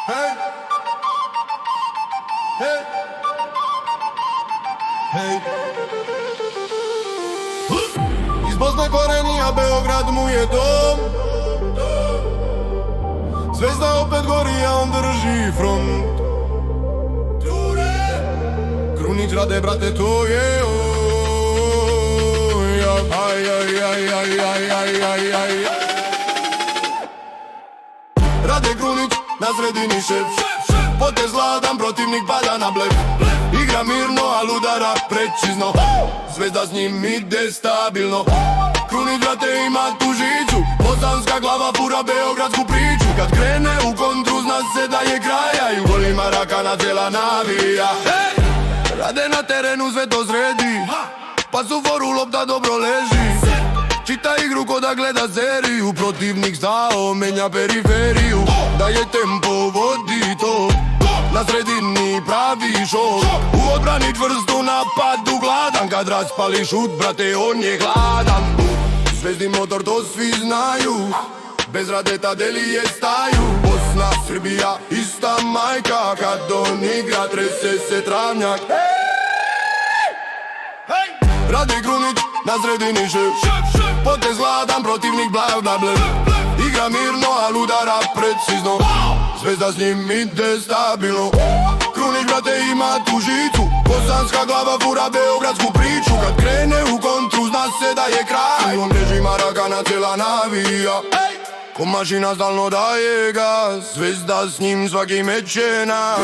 Hej, hej, hej. Iz Bosne koreni, a Beograd mu je dom. Zvezda opet gori, a on drži front. Krunić rade, brate, to je aj, aj, aj, aj, aj, aj, aj, aj. Rade Krunić na sredini šef, potez vladan, protivnik pada na blef. Igra mirno, al udara precizno, Zvezda s njim ide stabilno. Krunić, brate, ima tu žicu, bosanska glava fura beogradsku priču. Kad krene u kontru, zna se da je kraja i u golima Rakana cijela navija. Rade na terenu, sve to sredi, pa su foru lopta dobro leži. Čita igru ko da gleda seriju, protivnik stao, menja periferiju. Daje tempo, vodi to, na sredini pravi šok. U odbrani čvrstu, napadu gladan, kad raspali šut, brate, on je hladan. Zvezdin motor, to svi znaju, bez Radeta delije staju. Bosna, Srbija, ista majka, kad on igra, trese se travnjak. Rade Krunić na sredini šef, potez vladan, protivnik bla bla bla. Igra mirno, al udara precizno, Zvezda s njim ide stabilno. Krunić, brate, ima tu žicu, bosanska glava fura beogradsku priču. Kad krene u kontru, zna se da je kraj, on režima Rakana cijela navija. Ko mašina stalno daje gas, Zvezda s njim svaki meč je nas.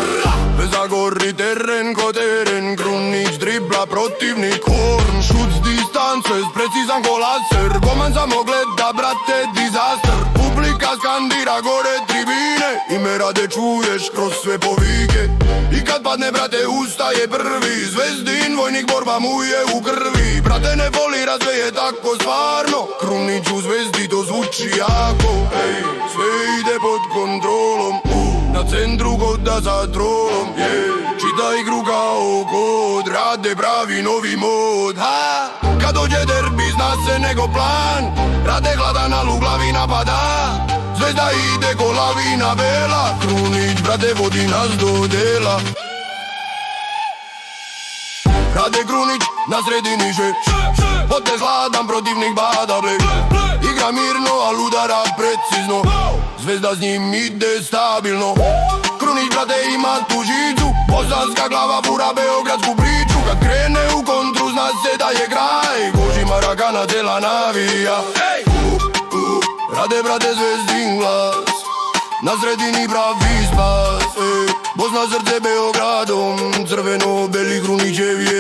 Zagori teren ko teren, Krunić dribla, protivnik horn. Šut s distance, precizan ko laser, Goman samo gleda, brate, disaster. Publika skandira gore tribine, ime Rade čuješ kroz sve povike. I kad padne, brate, ustaje prvi, Zvezdin vojnik, borba mu je u krvi. Brate, ne folira, sve je tako stvarno, Krunić u Zvezdi to zvuči jako. Ej, sve ide pod kontrolom, na centru god da za trolom, čita igru kao kod, Rade pravi novi mod. Kad dođe derbi, zna se nego plan, Rade hladan, al u glavi napada. Zvezda ide ko lavina bela, Krunić, brate, vodi nas do dela. Rade Krunić na sredini šef, potez vladan, protivnik bada blek. Igra mirno, al udara precizno, Zvezda s njim ide stabilno. Krunić, brate, ima tu žicu, bosanska glava fura beogradsku priču. Kad krene u kontru, zna se da je kraj, kožima Rakana cijela navija. Rade, brate, Zvezdin glas, na sredini pravi spas. Bosna srce Beogradom, crveno-beli Krunićev je